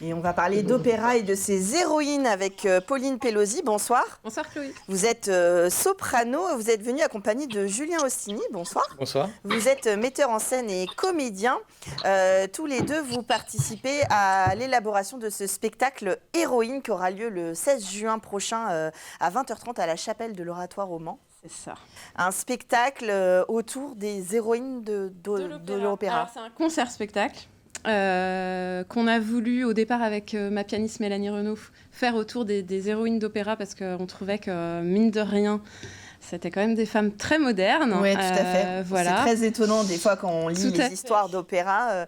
Et on va parler d'opéra et de ses héroïnes avec Pauline Pelosi. Bonsoir. Bonsoir Chloé. Vous êtes soprano, vous êtes venue accompagnée de Julien Ostini. Bonsoir. Bonsoir. Vous êtes metteur en scène et comédien. Tous les deux, vous participez à l'élaboration de ce spectacle Héroïne qui aura lieu le 16 juin prochain à 20h30 à la Chapelle de l'Oratoire au Mans. C'est ça. Un spectacle autour des héroïnes de l'opéra. C'est un concert-spectacle qu'on a voulu au départ avec ma pianiste Mélanie Renaud faire autour des héroïnes d'opéra parce qu'on trouvait que, mine de rien, c'était quand même des femmes très modernes. Oui, tout à fait. Voilà. C'est très étonnant des fois quand on lit les histoires d'opéra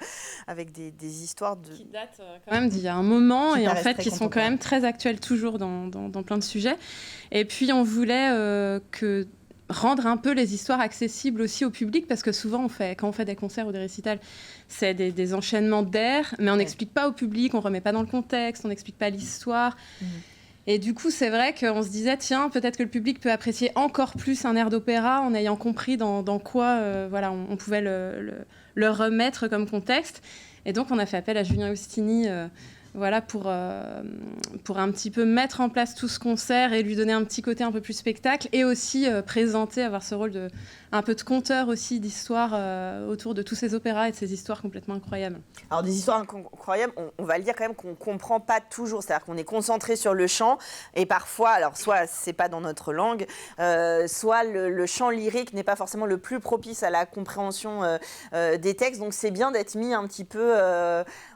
avec des histoires qui datent quand même d'il y a un moment et en fait qui sont quand même très actuelles toujours dans plein de sujets. Et puis on voulait rendre un peu les histoires accessibles aussi au public parce que souvent quand on fait des concerts ou des récitals, c'est des enchaînements d'airs, mais on n'explique pas au public, on remet pas dans le contexte, on n'explique pas l'histoire. Et du coup, c'est vrai qu'on se disait, tiens, peut-être que le public peut apprécier encore plus un air d'opéra en ayant compris dans quoi on pouvait le remettre comme contexte. Et donc, on a fait appel à Julien Ostini pour un petit peu mettre en place tout ce concert et lui donner un petit côté un peu plus spectacle et aussi présenter, avoir ce rôle un peu de conteur aussi d'histoire autour de tous ces opéras et de ces histoires complètement incroyables. Alors des histoires incroyables, on va le dire quand même qu'on ne comprend pas toujours, c'est-à-dire qu'on est concentré sur le chant et parfois, alors soit c'est pas dans notre langue, soit le chant lyrique n'est pas forcément le plus propice à la compréhension des textes, donc c'est bien d'être mis un petit peu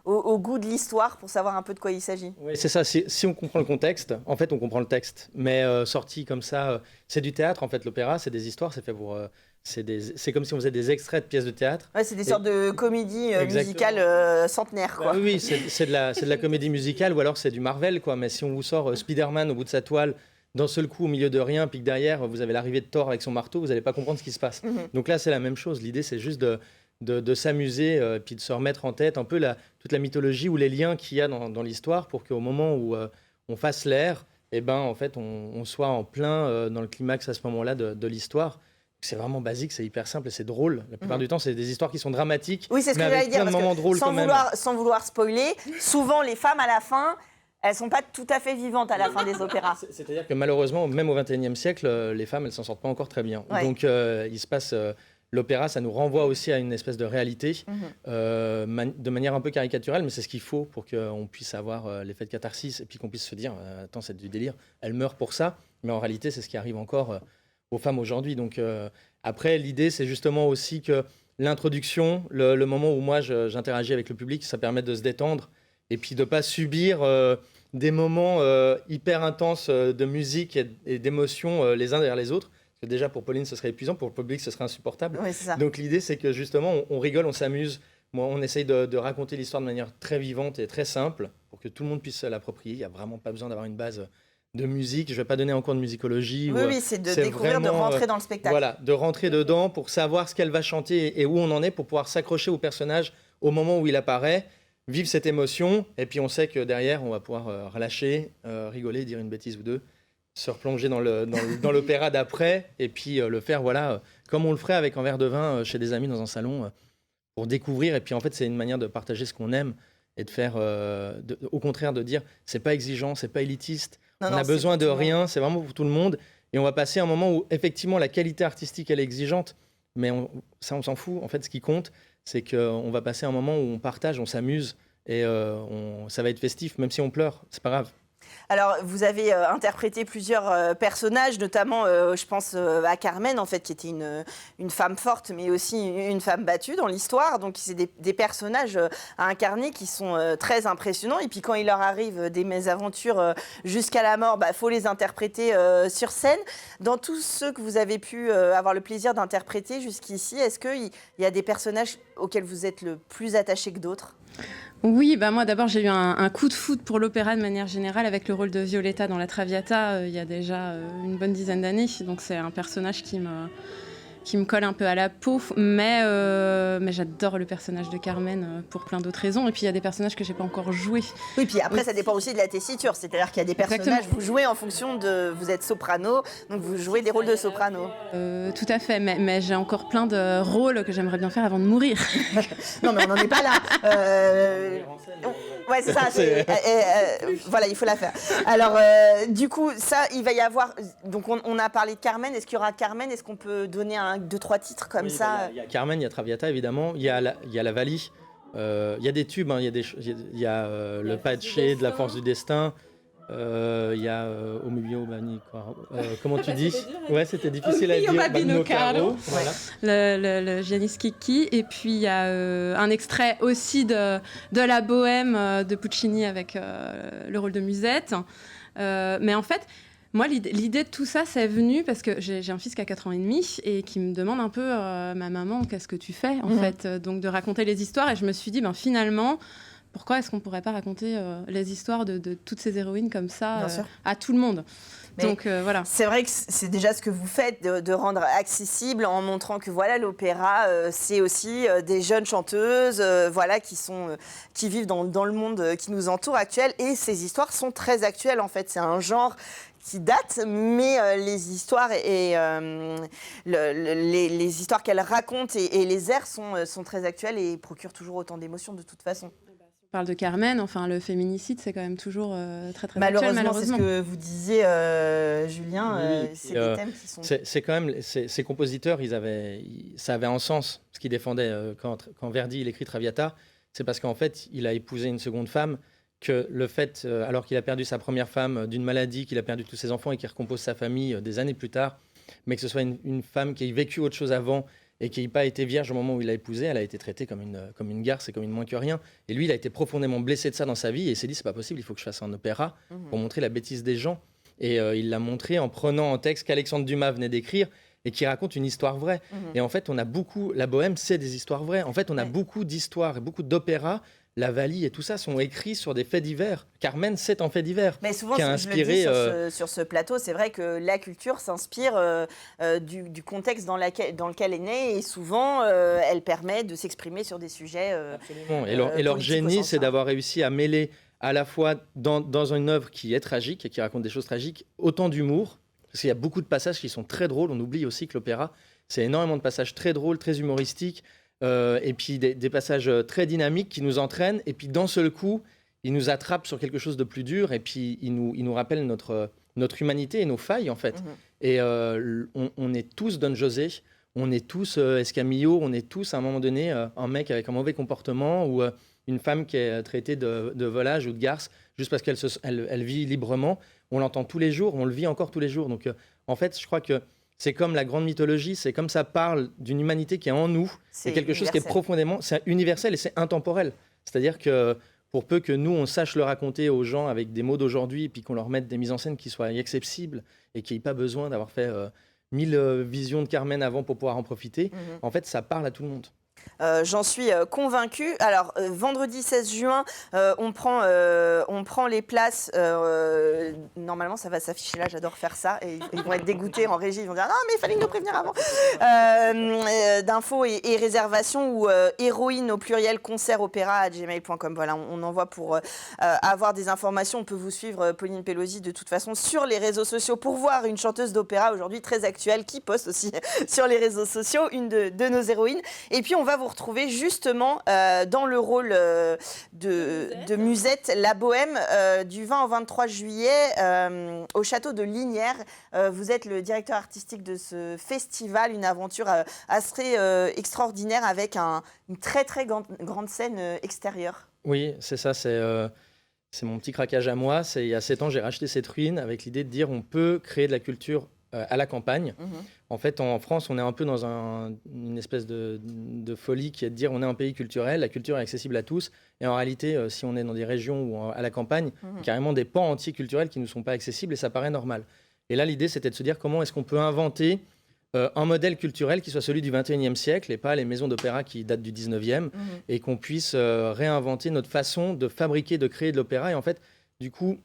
au goût de l'histoire pour savoir un peu de quoi il s'agit. Oui, c'est ça. Si on comprend le contexte, en fait, on comprend le texte. Mais sorti comme ça, c'est du théâtre, en fait, l'opéra, c'est des histoires, c'est fait pour... c'est comme si on faisait des extraits de pièces de théâtre. Ouais, c'est des sortes de comédies musicales centenaires, quoi. Oui, c'est de la comédie musicale ou alors c'est du Marvel, quoi. Mais si on vous sort Spider-Man au bout de sa toile, d'un seul coup, au milieu de rien, puis que derrière, vous avez l'arrivée de Thor avec son marteau, vous n'allez pas comprendre ce qui se passe. Donc là, c'est la même chose. L'idée, c'est juste de s'amuser puis de se remettre en tête un peu toute la mythologie ou les liens qu'il y a dans l'histoire pour qu'au moment où on fasse l'air, en fait, on soit en plein dans le climax à ce moment-là de l'histoire. C'est vraiment basique, c'est hyper simple et c'est drôle. La plupart du temps, c'est des histoires qui sont dramatiques. Oui, c'est ce que j'allais dire, parce que sans vouloir spoiler, souvent les femmes à la fin, elles ne sont pas tout à fait vivantes à la fin des opéras. C'est-à-dire que malheureusement, même au XXIe siècle, les femmes, elles ne s'en sortent pas encore très bien. Ouais. Donc il se passe... L'opéra, ça nous renvoie aussi à une espèce de réalité, de manière un peu caricaturale, mais c'est ce qu'il faut pour qu'on puisse avoir l'effet de catharsis et puis qu'on puisse se dire « Attends, c'est du délire, elle meurt pour ça ». Mais en réalité, c'est ce qui arrive encore aux femmes aujourd'hui. Donc après, l'idée, c'est justement aussi que l'introduction, le moment où moi, j'interagis avec le public, ça permet de se détendre et puis de ne pas subir des moments hyper intenses de musique et d'émotions les uns derrière les autres. Déjà, pour Pauline, ce serait épuisant. Pour le public, ce serait insupportable. Oui, c'est ça. Donc, l'idée, c'est que justement, on rigole, on s'amuse. Moi, on essaye de raconter l'histoire de manière très vivante et très simple pour que tout le monde puisse se l'approprier. Il n'y a vraiment pas besoin d'avoir une base de musique. Je ne vais pas donner en cours de musicologie. Oui, c'est de découvrir, de rentrer dans le spectacle. Voilà, de rentrer dedans pour savoir ce qu'elle va chanter et où on en est pour pouvoir s'accrocher au personnage au moment où il apparaît, vivre cette émotion. Et puis, on sait que derrière, on va pouvoir relâcher, rigoler, dire une bêtise ou deux. Se replonger dans l'opéra d'après et puis le faire comme on le ferait avec un verre de vin chez des amis dans un salon pour découvrir. Et puis en fait, c'est une manière de partager ce qu'on aime et de faire, au contraire, de dire c'est pas exigeant, c'est pas élitiste, on a besoin de rien, c'est vraiment pour tout le monde. Et on va passer un moment où effectivement la qualité artistique elle est exigeante, mais on s'en fout. En fait, ce qui compte, c'est qu'on va passer un moment où on partage, on s'amuse et ça va être festif, même si on pleure, c'est pas grave. Alors, vous avez interprété plusieurs personnages, notamment, je pense à Carmen, en fait, qui était une femme forte, mais aussi une femme battue dans l'histoire. Donc, c'est des personnages à incarner qui sont très impressionnants. Et puis, quand il leur arrive des mésaventures jusqu'à la mort, faut les interpréter sur scène. Dans tous ceux que vous avez pu avoir le plaisir d'interpréter jusqu'ici, est-ce qu'il y a des personnages auxquels vous êtes le plus attaché que d'autres ? Oui, moi d'abord j'ai eu un coup de foudre pour l'opéra de manière générale avec le rôle de Violetta dans La Traviata il y a déjà une bonne dizaine d'années. Donc c'est un personnage qui qui me colle un peu à la peau, mais j'adore le personnage de Carmen pour plein d'autres raisons. Et puis il y a des personnages que j'ai pas encore joués. Oui, puis après ça dépend aussi de la tessiture, c'est-à-dire qu'il y a des personnages, Exactement. Vous jouez en fonction de, vous êtes soprano, donc vous jouez des rôles de soprano. Tout à fait, mais j'ai encore plein de rôles que j'aimerais bien faire avant de mourir. Non, mais on n'en est pas là. Ouais, c'est ça. Voilà, il faut la faire. Alors, du coup, ça, il va y avoir. Donc, on a parlé de Carmen. Est-ce qu'il y aura Carmen? Est-ce qu'on peut donner 2, 3 titres comme ça? Il y a Carmen, il y a Traviata, évidemment. Il y a la Valie. Il y a des tubes. Hein, il y a le Pace de la force du destin. Il y a Omubio Bani. Comment tu dis? Ouais, c'était difficile à dire. Babino Caro. Voilà. Le Giannis Kiki. Et puis il y a un extrait aussi de la Bohème de Puccini avec le rôle de Musette. Mais en fait, moi, l'idée de tout ça, c'est venu parce que j'ai un fils qui a 4 ans et demi et qui me demande un peu, ma maman, qu'est-ce que tu fais en fait? Donc de raconter les histoires. Et je me suis dit, finalement, pourquoi est-ce qu'on ne pourrait pas raconter les histoires de toutes ces héroïnes comme ça à tout le monde? Donc voilà. C'est vrai que c'est déjà ce que vous faites, de rendre accessible en montrant que voilà, l'opéra, c'est aussi des jeunes chanteuses qui vivent dans le monde qui nous entoure actuel. Et ces histoires sont très actuelles en fait. C'est un genre qui date, mais les histoires et les histoires qu'elle raconte et les airs sont très actuels et procurent toujours autant d'émotions de toute façon. On parle de Carmen, le féminicide, c'est quand même toujours très très malheureusement, actuel. Malheureusement, c'est ce que vous disiez, Julien. Oui, c'est des thèmes qui sont. C'est quand même ces compositeurs, ça avait un sens ce qu'ils défendaient quand Verdi il écrit Traviata, c'est parce qu'en fait il a épousé une seconde femme. Que le fait, alors qu'il a perdu sa première femme d'une maladie, qu'il a perdu tous ses enfants et qu'il recompose sa famille des années plus tard, mais que ce soit une femme qui ait vécu autre chose avant et qui n'ait pas été vierge au moment où il l'a épousée, elle a été traitée comme une garce et comme une moins que rien. Et lui, il a été profondément blessé de ça dans sa vie et il s'est dit, c'est pas possible, il faut que je fasse un opéra pour montrer la bêtise des gens. Et il l'a montré en prenant un texte qu'Alexandre Dumas venait d'écrire et qui raconte une histoire vraie. Et en fait, la Bohème, c'est des histoires vraies. En fait, on a beaucoup d'histoires et beaucoup d'opéras. La Valie et tout ça sont écrits sur des faits divers. Carmen, c'est un fait divers. Mais souvent, qui a inspiré, je le dis sur ce plateau, c'est vrai que la culture s'inspire du contexte dans lequel est née et souvent, elle permet de s'exprimer sur des sujets. Absolument. Et leur génie, c'est d'avoir réussi à mêler à la fois dans une œuvre qui est tragique et qui raconte des choses tragiques, autant d'humour, parce qu'il y a beaucoup de passages qui sont très drôles. On oublie aussi que l'opéra, c'est énormément de passages très drôles, très humoristiques. Et puis des passages très dynamiques qui nous entraînent, et puis d'un seul coup, ils nous attrapent sur quelque chose de plus dur, et puis ils nous rappellent notre humanité et nos failles, en fait. Et on est tous Don José, on est tous Escamillo, on est tous, à un moment donné, un mec avec un mauvais comportement, ou une femme qui est traitée de volage ou de garce, juste parce qu'elle vit librement. On l'entend tous les jours, on le vit encore tous les jours. Donc, en fait, je crois que c'est comme la grande mythologie, c'est comme ça parle d'une humanité qui est en nous, c'est quelque chose qui est profondément, c'est universel et c'est intemporel. C'est-à-dire que pour peu que nous, on sache le raconter aux gens avec des mots d'aujourd'hui, et puis qu'on leur mette des mises en scène qui soient accessibles et qu'il n'y ait pas besoin d'avoir fait 1000 visions de Carmen avant pour pouvoir en profiter, en fait, ça parle à tout le monde. J'en suis convaincue. Alors, vendredi 16 juin, on prend les places. Normalement, ça va s'afficher là, j'adore faire ça. Et ils vont être dégoûtés en régie. Ils vont dire non, mais il fallait nous prévenir avant. D'infos et réservations ou héroïne au pluriel concert-opéra@gmail.com. Voilà, on envoie pour avoir des informations. On peut vous suivre, Pauline Pelosi, de toute façon, sur les réseaux sociaux pour voir une chanteuse d'opéra aujourd'hui très actuelle qui poste aussi sur les réseaux sociaux, une de nos héroïnes. Et puis, on va vous retrouver justement dans le rôle de Musette, la Bohème, du 20 au 23 juillet au château de Lignières. Vous êtes le directeur artistique de ce festival, une aventure assez extraordinaire avec une très très grande scène extérieure. Oui, c'est ça, c'est mon petit craquage à moi. Il y a 7 ans, j'ai racheté cette ruine avec l'idée de dire on peut créer de la culture à la campagne. En fait, en France, on est un peu dans une espèce de folie qui est de dire on est un pays culturel, la culture est accessible à tous. Et en réalité, si on est dans des régions ou à la campagne, carrément des pans entiers culturels qui ne nous sont pas accessibles et ça paraît normal. Et là, l'idée, c'était de se dire comment est-ce qu'on peut inventer un modèle culturel qui soit celui du 21e siècle et pas les maisons d'opéra qui datent du 19e et qu'on puisse réinventer notre façon de fabriquer, de créer de l'opéra. Et en fait, du coup,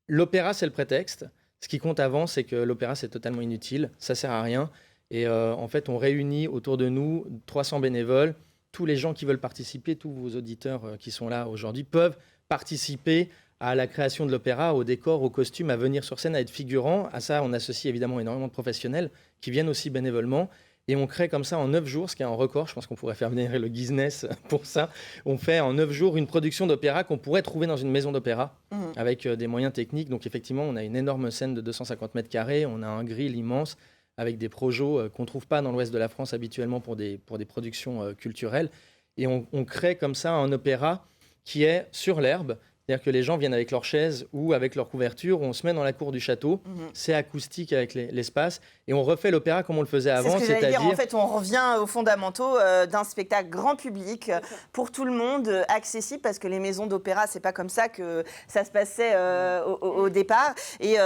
l'opéra, c'est le prétexte. Ce qui compte avant, c'est que l'opéra, c'est totalement inutile, ça sert à rien. Et en fait, on réunit autour de nous 300 bénévoles. Tous les gens qui veulent participer, tous vos auditeurs qui sont là aujourd'hui peuvent participer à la création de l'opéra, au décor, aux costumes, à venir sur scène, à être figurant. À ça, on associe évidemment énormément de professionnels qui viennent aussi bénévolement. Et on crée comme ça en 9 jours, ce qui est un record. Je pense qu'on pourrait faire venir le Guinness pour ça. On fait en 9 jours une production d'opéra qu'on pourrait trouver dans une maison d'opéra avec des moyens techniques. Donc effectivement, on a une énorme scène de 250 mètres carrés. On a un grill immense avec des projets qu'on ne trouve pas dans l'ouest de la France habituellement pour des productions culturelles. Et on crée comme ça un opéra qui est sur l'herbe. C'est-à-dire que les gens viennent avec leurs chaises ou avec leur couverture, on se met dans la cour du château, c'est acoustique avec l'espace, et on refait l'opéra comme on le faisait avant. C'est ce que j'allais dire, en fait, on revient aux fondamentaux d'un spectacle grand public, pour tout le monde, accessible, parce que les maisons d'opéra, c'est pas comme ça que ça se passait au départ. Et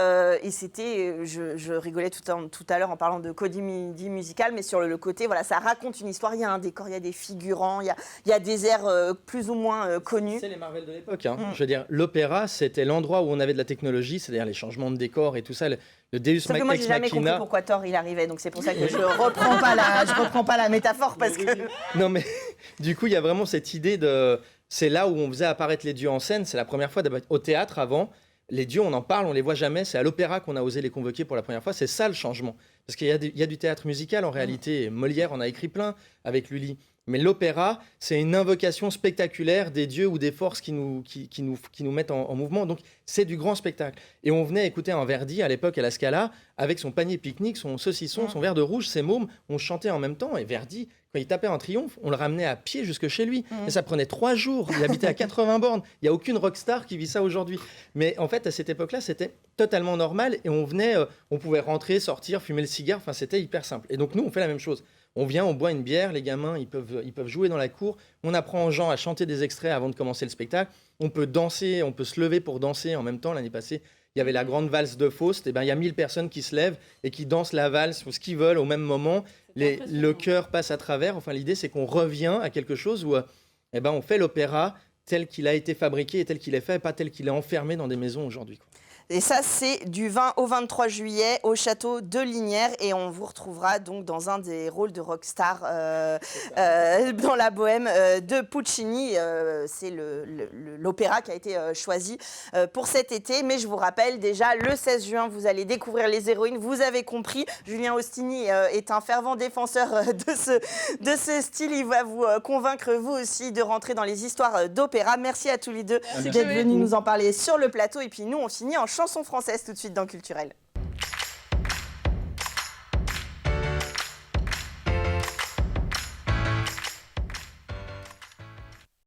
c'était, je rigolais tout à l'heure en parlant de comédie musicale, mais sur le côté, voilà, ça raconte une histoire, il y a un décor, il y a des figurants, il y a des airs plus ou moins connus. C'est les Marvel de l'époque, hein. Je veux dire, l'opéra, c'était l'endroit où on avait de la technologie, c'est-à-dire les changements de décor et tout ça, le Deus Ex Machina. Sauf que moi, j'ai jamais compris pourquoi Thor il arrivait, donc c'est pour ça que je reprends pas la métaphore parce que. Non, mais du coup, il y a vraiment cette idée de. C'est là où on faisait apparaître les dieux en scène. C'est la première fois au théâtre avant. Les dieux, on en parle, on les voit jamais. C'est à l'opéra qu'on a osé les convoquer pour la première fois. C'est ça le changement. Parce qu'il y a du théâtre musical en réalité. Et Molière en a écrit plein avec Lully. Mais l'opéra, c'est une invocation spectaculaire des dieux ou des forces qui nous mettent en mouvement. Donc, c'est du grand spectacle. Et on venait écouter un Verdi à l'époque à la Scala avec son panier pique-nique, son saucisson, son verre de rouge, ses mômes. On chantait en même temps. Et Verdi, quand il tapait un triomphe, on le ramenait à pied jusque chez lui. Et ça prenait 3 jours. Il habitait à 80 bornes. Il n'y a aucune rockstar qui vit ça aujourd'hui. Mais en fait, à cette époque-là, c'était totalement normal. Et on pouvait rentrer, sortir, fumer le cigare. Enfin, c'était hyper simple. Et donc, nous, on fait la même chose. On vient, on boit une bière, les gamins, ils peuvent jouer dans la cour. On apprend aux gens à chanter des extraits avant de commencer le spectacle. On peut danser, on peut se lever pour danser en même temps. L'année passée, il y avait la grande valse de Faust. Et ben, il y a 1000 personnes qui se lèvent et qui dansent la valse ou ce qu'ils veulent au même moment. Le cœur passe à travers. Enfin, l'idée, c'est qu'on revient à quelque chose où on fait l'opéra tel qu'il a été fabriqué et tel qu'il est fait, et pas tel qu'il est enfermé dans des maisons aujourd'hui, quoi. Et ça, c'est du 20 au 23 juillet au château de Lignières. Et on vous retrouvera donc dans un des rôles de rockstar dans la bohème de Puccini. C'est l'opéra qui a été choisi pour cet été. Mais je vous rappelle déjà, le 16 juin, vous allez découvrir les héroïnes. Vous avez compris, Julien Ostini est un fervent défenseur de ce style. Il va vous convaincre, vous aussi, de rentrer dans les histoires d'opéra. Merci à tous les deux d'être venus nous en parler sur le plateau. Et puis nous, on finit en chanson française tout de suite dans Culturel.